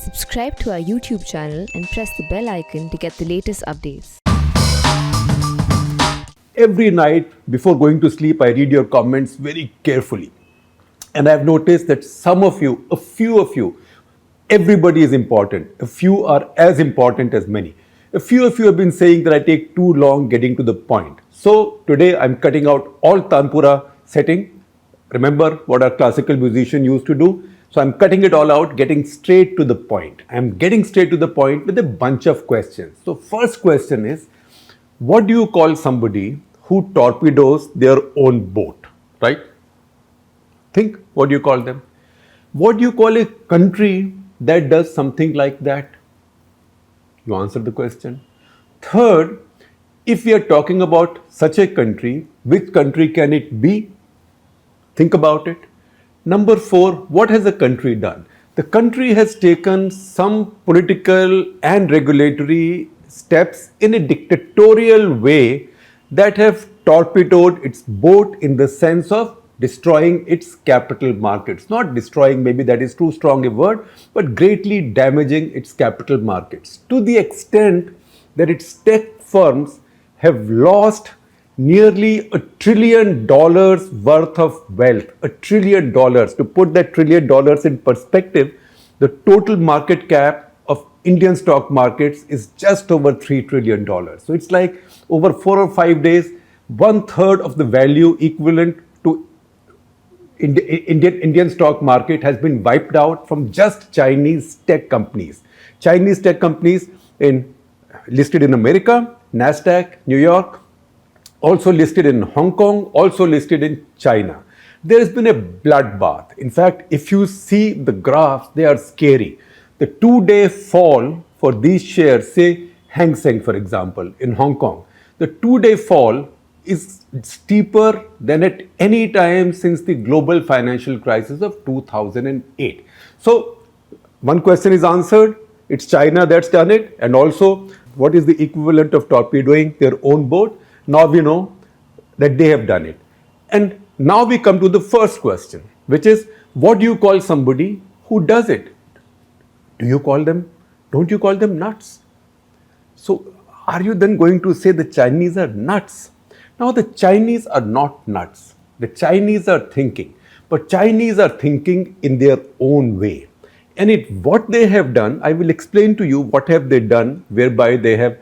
Subscribe to our YouTube channel and press the bell icon to get the latest updates. Every night before going to sleep, I read your comments very carefully. And I've noticed that some of you, a few of you, everybody is important. A few are as important as many. A few of you have been saying that I take too long getting to the point. So today I'm cutting out all Tanpura setting. Remember what our classical musician used to do? So I'm cutting it all out, getting straight to the point. I'm getting straight to the point with a bunch of questions. So first question is, what do you call somebody who torpedoes their own boat, right? Think, what do you call them? What do you call a country that does something like that? You answer the question. Third, if we are talking about such a country, which country can it be? Think about it. Number four, what has the country done? The country has taken some political and regulatory steps in a dictatorial way that have torpedoed its boat in the sense of destroying its capital markets. Not destroying, maybe that is too strong a word, but greatly damaging its capital markets to the extent that its tech firms have lost nearly $1 trillion worth of wealth. $1 trillion. To put that $1 trillion in perspective, the total market cap of Indian stock markets is just over $3 trillion. So it's like over 4 or 5 days, 1/3 of the value equivalent to Indian stock market has been wiped out from just Chinese tech companies. Chinese tech companies listed in America, Nasdaq, New York, also listed in Hong Kong, also listed in China. There has been a bloodbath. In fact, if you see the graphs, they are scary. The 2-day fall for these shares, say Hang Seng for example, in Hong Kong, the 2-day fall is steeper than at any time since the global financial crisis of 2008. So, one question is answered. It's China that's done it. And also, what is the equivalent of torpedoing their own boat? Now we know that they have done it. And now we come to the first question, which is, what do you call somebody who does it? Don't you call them nuts? So are you then going to say the Chinese are nuts? Now the Chinese are not nuts. The Chinese are thinking, but Chinese are thinking in their own way. And what they have done, I will explain to you what have they done, whereby they have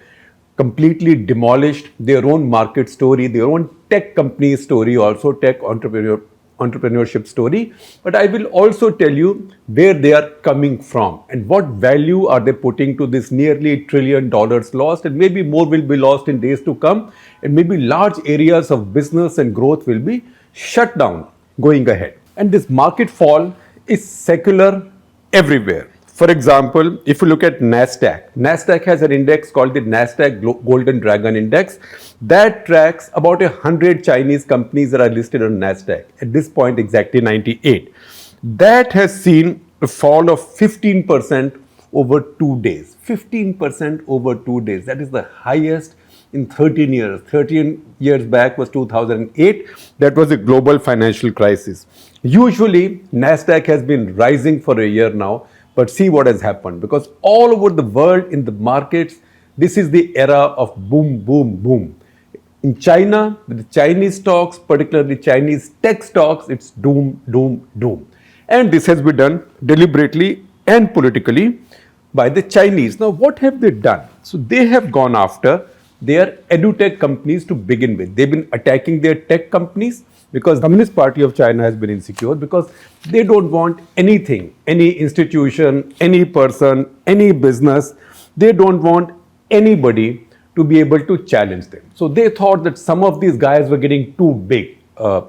completely demolished their own market story, their own tech company story, also tech entrepreneurship story. But I will also tell you where they are coming from and what value are they putting to this nearly $1 trillion lost, and maybe more will be lost in days to come, and maybe large areas of business and growth will be shut down going ahead. And this market fall is secular everywhere. For example, if you look at NASDAQ has an index called the NASDAQ Golden Dragon Index that tracks about 100 Chinese companies that are listed on NASDAQ. At this point, exactly 98. That has seen a fall of 15% over 2 days. 15% over 2 days. That is the highest in 13 years. 13 years back was 2008. That was a global financial crisis. Usually, NASDAQ has been rising for a year now. But see what has happened, because all over the world in the markets, this is the era of boom, boom, boom. In China, with the Chinese stocks, particularly Chinese tech stocks, it's doom, doom, doom. And this has been done deliberately and politically by the Chinese. Now, what have they done? So they have gone after their edutech companies to begin with. They've been attacking their tech companies because the Communist Party of China has been insecure, because they don't want anything, any institution, any person, any business, they don't want anybody to be able to challenge them. So they thought that some of these guys were getting too big.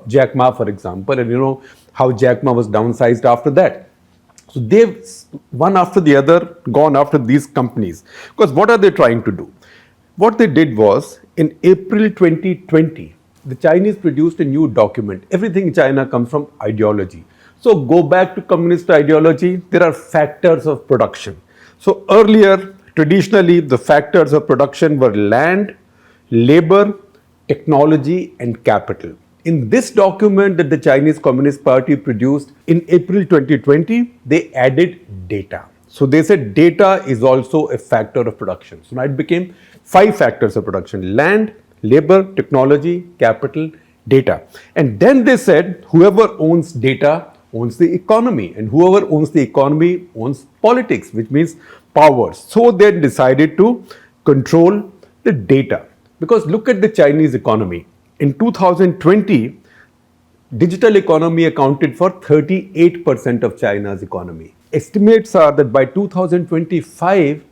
Jack Ma, for example, and you know how Jack Ma was downsized after that. So they've one after the other gone after these companies. Because what are they trying to do? What they did was, in April 2020, the Chinese produced a new document. Everything in China comes from ideology. So go back to communist ideology, there are factors of production. So earlier, traditionally, the factors of production were land, labor, technology, and capital. In this document that the Chinese Communist Party produced in April 2020, they added data. So they said data is also a factor of production. So now it became 5 factors of production: land, labor, technology, capital, data. And then they said whoever owns data owns the economy, and whoever owns the economy owns politics, which means power. So they decided to control the data. Because look at the Chinese economy. In 2020, digital economy accounted for 38% of China's economy. Estimates are that by 2025,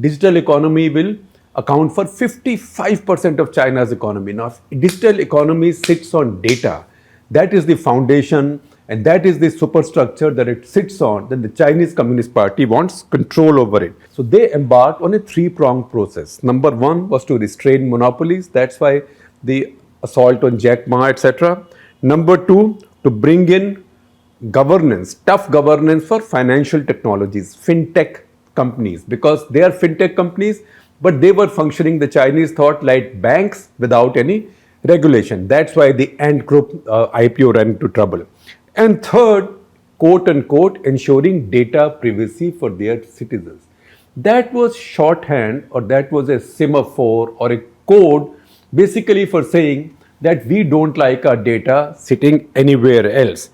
digital economy will account for 55% of China's economy. Now, if digital economy sits on data, that is the foundation and that is the superstructure that it sits on, then the Chinese Communist Party wants control over it. So they embarked on a 3-pronged process. Number 1 was to restrain monopolies. That's why the assault on Jack Ma, etc. Number 2, to bring in governance, tough governance for financial technologies, fintech companies, because they are fintech companies, but they were functioning, the Chinese thought, like banks without any regulation. That's why the Ant Group IPO ran into trouble. And third, quote unquote, ensuring data privacy for their citizens. That was shorthand, or that was a semaphore or a code basically for saying that we don't like our data sitting anywhere else.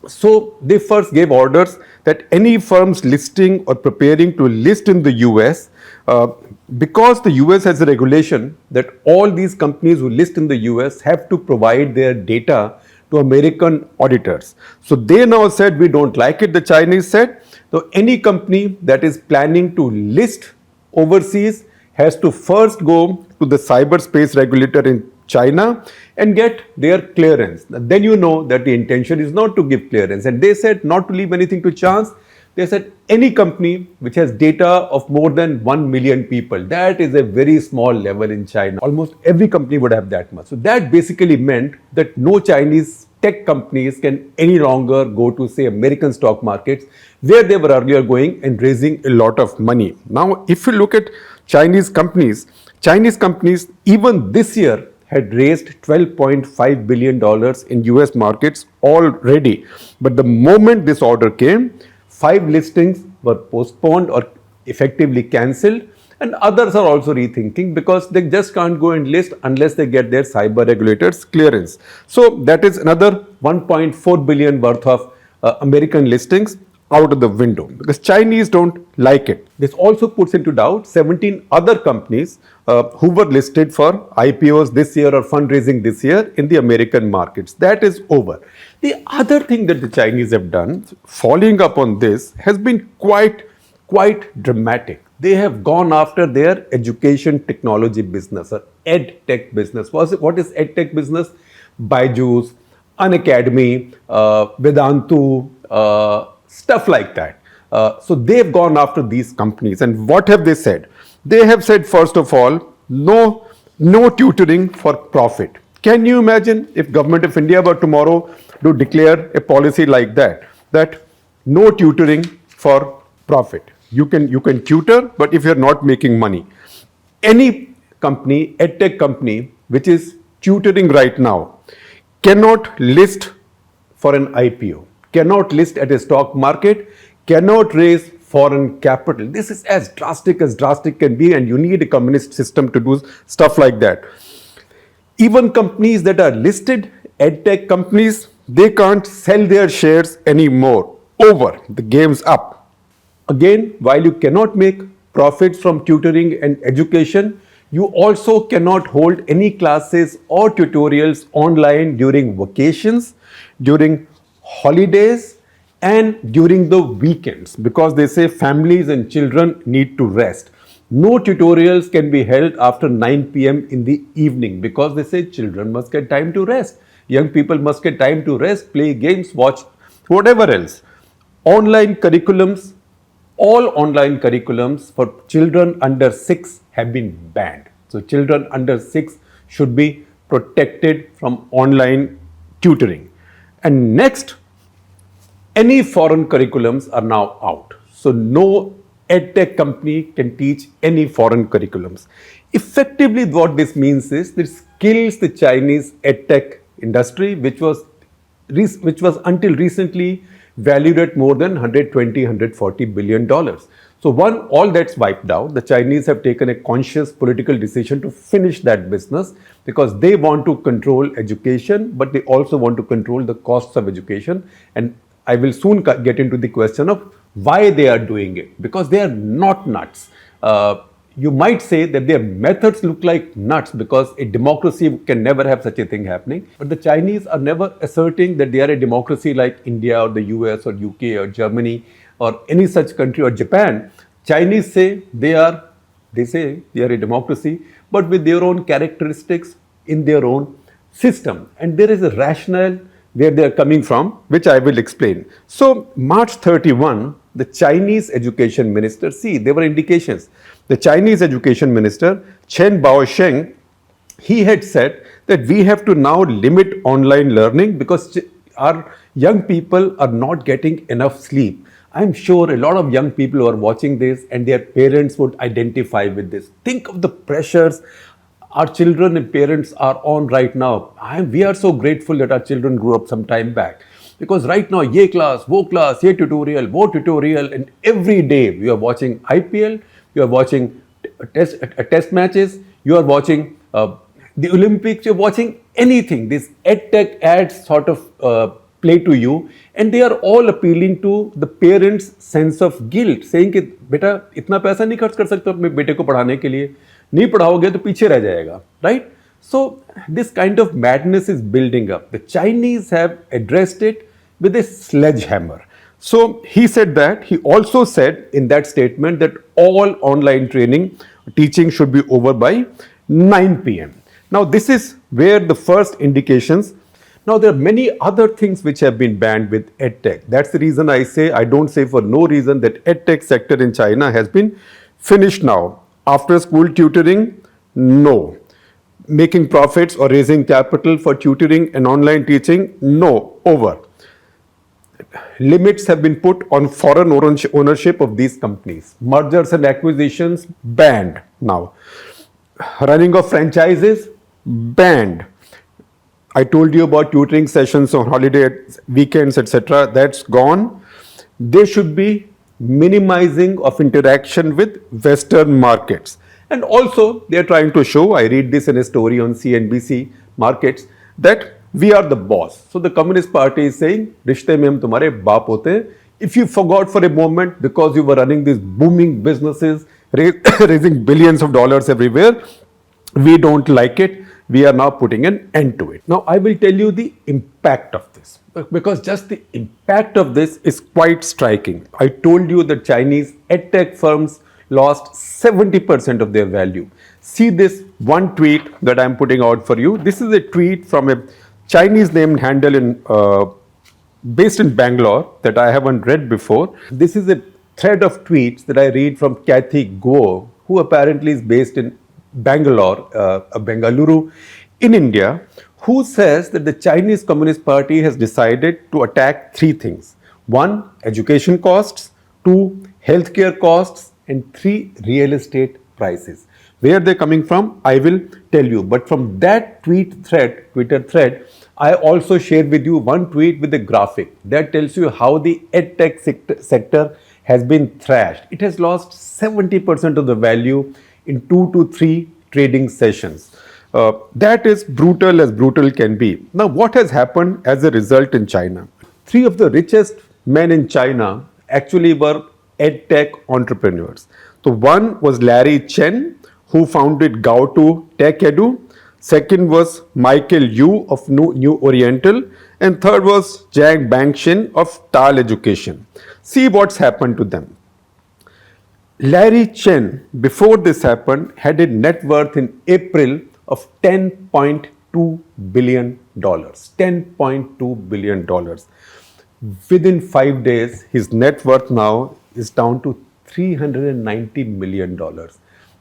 So they first gave orders that any firms listing or preparing to list in the US, because the US has a regulation that all these companies who list in the US have to provide their data to American auditors. So they now said, we don't like it, the Chinese said. So any company that is planning to list overseas has to first go to the cyberspace regulator in China and get their clearance. Then you know that the intention is not to give clearance. And they said not to leave anything to chance. They said any company which has data of more than 1 million people, that is a very small level in China. Almost every company would have that much. So that basically meant that no Chinese tech companies can any longer go to, say, American stock markets where they were earlier going and raising a lot of money. Now, if you look at Chinese companies even this year had raised $12.5 billion in US markets already. But the moment this order came, 5 listings were postponed or effectively cancelled, and others are also rethinking because they just can't go and list unless they get their cyber regulators clearance. So that is another 1.4 billion worth of American listings out of the window because Chinese don't like it. This also puts into doubt 17 other companies who were listed for IPOs this year or fundraising this year in the American markets. That is over. The other thing that the Chinese have done, following up on this, has been quite dramatic. They have gone after their education technology business or ed tech business. What is ed tech business? Byju's, Unacademy, Vedantu, stuff like that. So they've gone after these companies. And what have they said? They have said, first of all, no tutoring for profit. Can you imagine if Government of India were tomorrow to declare a policy like that no tutoring for profit? You can tutor, but if you're not making money. Any company, edtech company, which is tutoring right now, cannot list for an IPO, cannot list at a stock market, cannot raise foreign capital. This is as drastic can be, and you need a communist system to do stuff like that. Even companies that are listed, edtech companies, they can't sell their shares anymore. Over. The game's up. Again, while you cannot make profits from tutoring and education, you also cannot hold any classes or tutorials online during vacations, during holidays, and during the weekends, because they say families and children need to rest. No tutorials can be held after 9 p.m. in the evening because they say children must get time to rest. Young people must get time to rest, play games, watch whatever else. Online curriculums, all online curriculums for children under 6 have been banned. So children under 6 should be protected from online tutoring. And next, any foreign curriculums are now out. So no edtech company can teach any foreign curriculums. Effectively, what this means is this kills the Chinese edtech industry, which was until recently valued at more than 120, 140 billion dollars. So one, all that's wiped out. The Chinese have taken a conscious political decision to finish that business because they want to control education, but they also want to control the costs of education. And I will soon get into the question of why they are doing it, because they are not nuts. You might say that their methods look like nuts because a democracy can never have such a thing happening. But the Chinese are never asserting that they are a democracy like India or the US or UK or Germany or any such country or Japan. Chinese say they are a democracy, but with their own characteristics in their own system. And there is a rationale where they are coming from, which I will explain. So March 31, the Chinese education minister, see, there were indications. The Chinese education minister, Chen Baosheng, he had said that we have to now limit online learning because our young people are not getting enough sleep. I'm sure a lot of young people who are watching this and their parents would identify with this. Think of the pressures our children and parents are on right now. We are so grateful that our children grew up some time back. Because right now, ye class, wo tutorial, and every day you are watching IPL, you are watching test matches, you are watching the Olympics, you are watching anything. This EdTech ads sort of play to you, and they are all appealing to the parents' sense of guilt, saying कि बेटा इतना पैसा नहीं खर्च कर सकते अपने बेटे को पढ़ाने के लिए, नहीं पढ़ाओगे तो पीछे रह जाएगा, right? So this kind of madness is building up. The Chinese have addressed it with a sledgehammer. So he said that, he also said in that statement that all online teaching should be over by 9 p.m. Now this is where the first indications. Now there are many other things which have been banned with EdTech. That's the reason I don't say for no reason that EdTech sector in China has been finished now. After school tutoring, no. Making profits or raising capital for tutoring and online teaching, no, over. Limits have been put on foreign ownership of these companies. Mergers and acquisitions, banned now. Running of franchises, banned. I told you about tutoring sessions on holidays, weekends, etc. That's gone. There should be minimizing of interaction with Western markets. And also, they are trying to show, I read this in a story on CNBC Markets, that we are the boss. So the Communist Party is saying, Rishte mein hum tumhare baap hote hain. If you forgot for a moment because you were running these booming businesses, raising billions of dollars everywhere, we don't like it. We are now putting an end to it. Now, I will tell you the impact of this, because just the impact of this is quite striking. I told you that Chinese EdTech firms lost 70% of their value. See this one tweet that I'm putting out for you. This is a tweet from a Chinese named handle based in Bangalore that I haven't read before. This is a thread of tweets that I read from Kathy Guo, who apparently is based in Bengaluru in India, who says that the Chinese Communist Party has decided to attack three things. 1, education costs, 2, healthcare costs, and 3, real estate prices. Where they're coming from, I will tell you. But from that Twitter thread, I also shared with you one tweet with a graphic that tells you how the EdTech sector has been thrashed. It has lost 70% of the value in 2 to 3 trading sessions. That is brutal as brutal can be. Now, what has happened as a result in China? 3 of the richest men in China actually were EdTech entrepreneurs. So one was Larry Chen, who founded Gaotu Tech Edu. Second was Michael Yu of New Oriental. And third was Jiang Bangshin of Tal Education. See what's happened to them. Larry Chen, before this happened, had a net worth in April of $10.2 billion. $10.2 billion. Within 5 days, his net worth now is down to $390 million.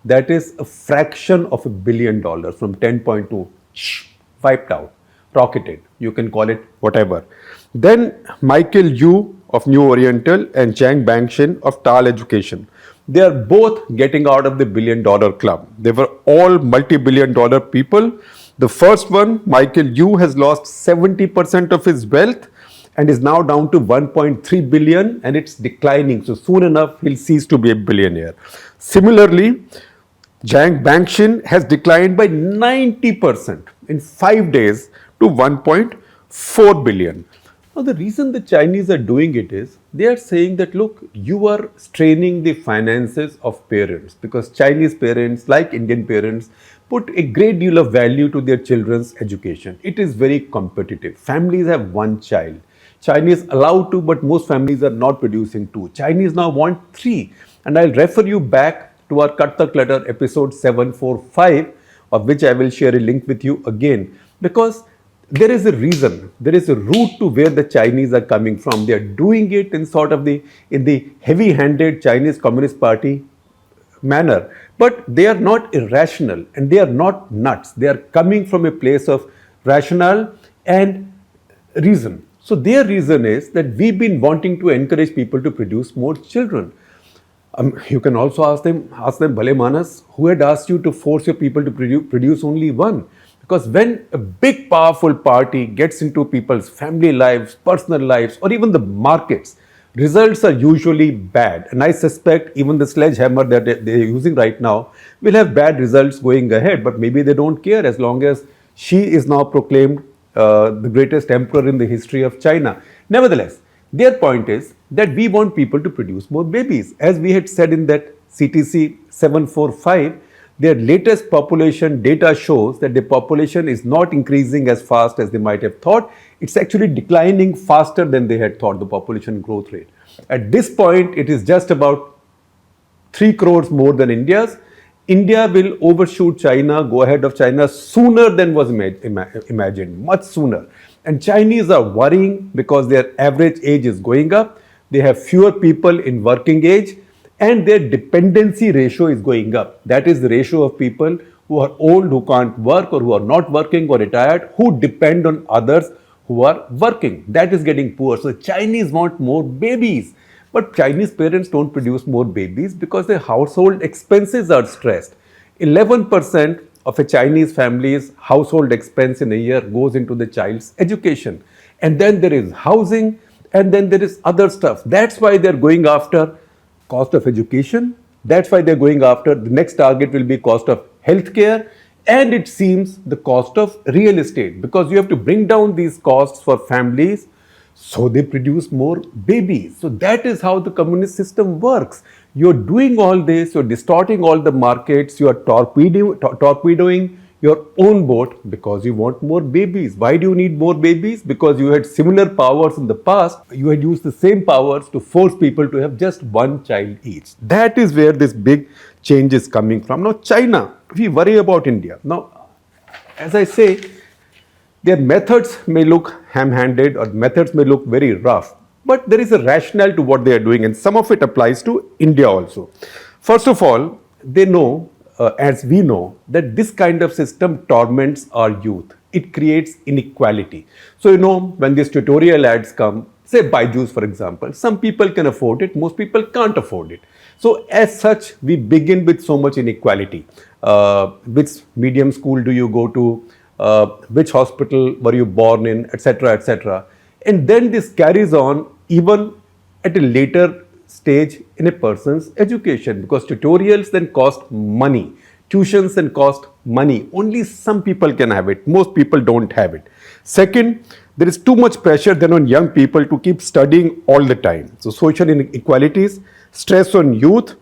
That is a fraction of $1 billion from 10.2, wiped out, rocketed. You can call it whatever. Then Michael Yu of New Oriental and Jiang Bangshin of Tal Education. They are both getting out of the $1 billion club. They were all multi-billion dollar people. The first one, Michael Yu, has lost 70% of his wealth, and is now down to 1.3 billion, and it's declining. So soon enough, he'll cease to be a billionaire. Similarly, Jiang Banxin has declined by 90% in 5 days to 1.4 billion. Now, the reason the Chinese are doing it is they are saying that, look, you are straining the finances of parents, because Chinese parents, like Indian parents, put a great deal of value to their children's education. It is very competitive. Families have one child. Chinese allow two, but most families are not producing two. Chinese now want three. And I'll refer you back to our Cut the Clutter episode 745, of which I will share a link with you again, because there is a reason, there is a root to where the Chinese are coming from. They are doing it in sort of the heavy-handed Chinese Communist Party manner, but they are not irrational and they are not nuts. They are coming from a place of rationale and reason. So their reason is that we've been wanting to encourage people to produce more children. You can also ask them, Bhale Manas, who had asked you to force your people to produce only one? Because when a big powerful party gets into people's family lives, personal lives, or even the markets, results are usually bad. And I suspect even the sledgehammer that they're using right now will have bad results going ahead, but maybe they don't care as long as Xi is now proclaimed the greatest emperor in the history of China. Nevertheless, their point is that we want people to produce more babies. As we had said in that CTC 745, their latest population data shows that the population is not increasing as fast as they might have thought. It's actually declining faster than they had thought, the population growth rate. At this point, it is just about 3 crores more than India's. India will overshoot China, go ahead of China sooner than was imagined, much sooner. And Chinese are worrying because their average age is going up. They have fewer people in working age, and their dependency ratio is going up. That is the ratio of people who are old, who can't work, or who are not working or retired, who depend on others who are working. That is getting poor. So Chinese want more babies. But Chinese parents don't produce more babies because their household expenses are stressed. 11% of a Chinese family's household expense in a year goes into the child's education. And then there is housing, and then there is other stuff. That's why they're going after cost of education. That's why they're going after, the next target will be cost of healthcare, and it seems the cost of real estate, because you have to bring down these costs for families so they produce more babies. So that is how the communist system works. You're doing all this, you're distorting all the markets, you are torpedoing your own boat because you want more babies. Why do you need more babies? Because you had similar powers in the past. You had used the same powers to force people to have just one child each. That is where this big change is coming from. Now, China, we worry about India. Now, as I say, their methods may look ham-handed or methods may look very rough, but there is a rationale to what they are doing, and some of it applies to India also. First of all, they know, as we know, that this kind of system torments our youth. It creates inequality. So, when these tutorial ads come, say Byju's for example, some people can afford it, most people can't afford it. So, as such, we begin with so much inequality. Which medium school do you go to? Which hospital were you born in, etc., etc. And then this carries on even at a later stage in a person's education, because tutorials then cost money, tuitions then cost money. Only some people can have it, most people don't have it. Second, there is too much pressure then on young people to keep studying all the time. So social inequalities, stress on youth.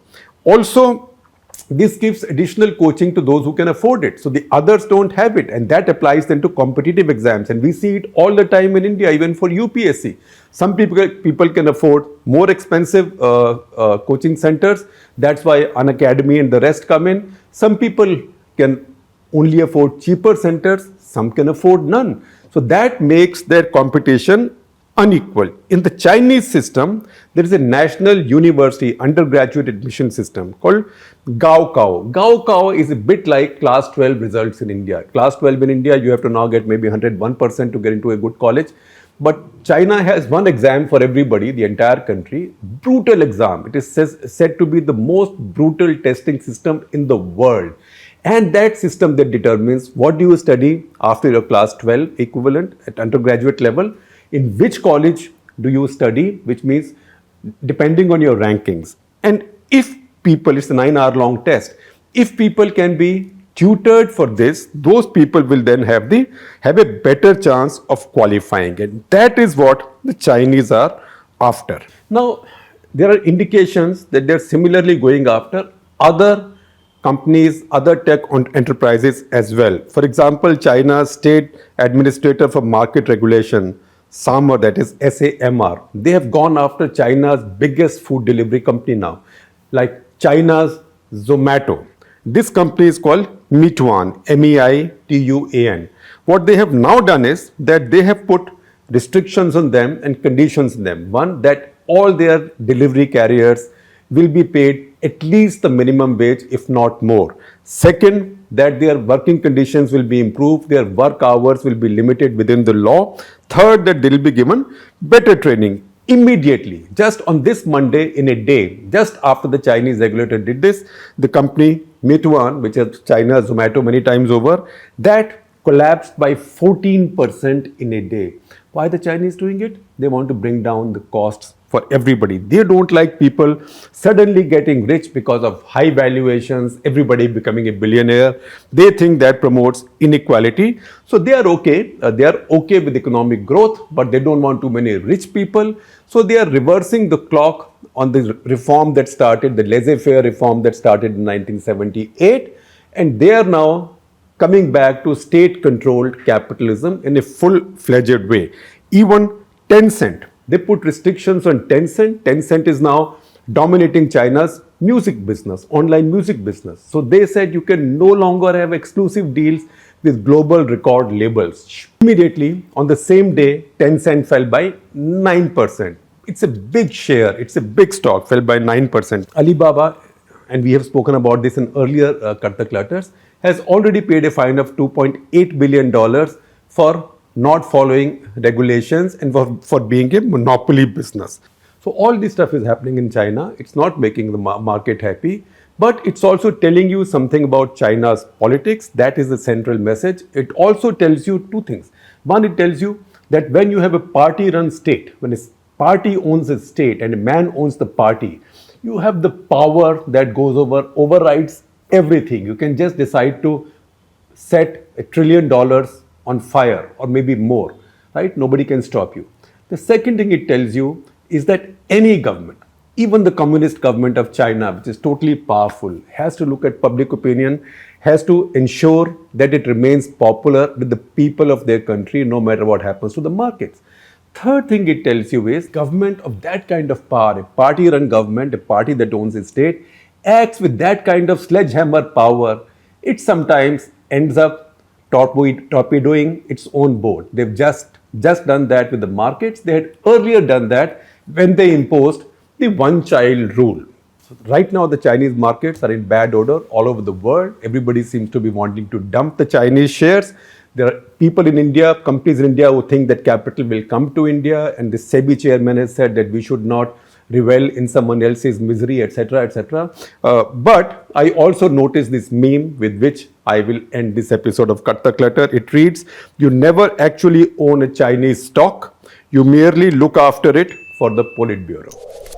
Also, this gives additional coaching to those who can afford it. So the others don't have it, and that applies then to competitive exams. And we see it all the time in India, even for UPSC. Some people can afford more expensive coaching centers. That's why Unacademy and the rest come in. Some people can only afford cheaper centers. Some can afford none. So that makes their competition unequal. In the Chinese system, there is a national university undergraduate admission system called Gaokao. Gaokao is a bit like class 12 results in India. Class 12 in India, you have to now get maybe 101% to get into a good college. But China has one exam for everybody, the entire country, brutal exam. It is said to be the most brutal testing system in the world. And that system that determines what do you study after your class 12 equivalent at undergraduate level. in which college do you study, which means depending on your rankings. And if people, it's a 9-hour long test, if people can be tutored for this, those people will then have a better chance of qualifying, and that is what the Chinese are after. Now, there are indications that they're similarly going after other companies, other tech enterprises as well. For example, China's State Administrator for Market Regulation, SAMR, that is SAMR, they have gone after China's biggest food delivery company now, like China's Zomato. This company is called Meituan, Meituan. What they have now done is that they have put restrictions on them and conditions on them. One, that all their delivery carriers will be paid at least the minimum wage, if not more. Second, that their working conditions will be improved, their work hours will be limited within the law. Third, that they will be given better training immediately. Just on this Monday, in a day, just after the Chinese regulator did this, the company Meituan, which is China's Zomato many times over, that collapsed by 14% in a day. Why the Chinese doing it? They want to bring down the costs for everybody. They don't like people suddenly getting rich because of high valuations, everybody becoming a billionaire. They think that promotes inequality. So they are okay. They are okay with economic growth, but they don't want too many rich people. So they are reversing the clock on the reform that started, the laissez-faire reform that started in 1978. And they are now coming back to state-controlled capitalism in a full-fledged way. Even Tencent, they put restrictions on Tencent. Tencent is now dominating China's music business, online music business. So they said you can no longer have exclusive deals with global record labels. Immediately, on the same day, Tencent fell by 9%. It's a big share, it's a big stock, fell by 9%. Alibaba, and we have spoken about this in earlier Cut the Clutters, has already paid a fine of $2.8 billion for not following regulations and for being a monopoly business. So all this stuff is happening in China. It's not making the market happy, but it's also telling you something about China's politics. That is the central message. It also tells you two things. One, it tells you that when you have a party-run state, when a party owns a state and a man owns the party, you have the power that overrides everything. You can just decide to set $1 trillion on fire or maybe more, right? Nobody can stop you. The second thing it tells you is that any government, even the communist government of China, which is totally powerful, has to look at public opinion, has to ensure that it remains popular with the people of their country no matter what happens to the markets. Third thing it tells you is government of that kind of power, a party-run government, a party that owns a state, acts with that kind of sledgehammer power, it sometimes ends up torpedoing its own boat. They've just done that with the markets. They had earlier done that when they imposed the one-child rule. So right now, the Chinese markets are in bad odor all over the world. Everybody seems to be wanting to dump the Chinese shares. There are people in India, companies in India who think that capital will come to India, and the SEBI chairman has said that we should not revel in someone else's misery, etc., etc. But I also noticed this meme with which I will end this episode of Cut the Clutter. It reads, "You never actually own a Chinese stock. You merely look after it for the Politburo."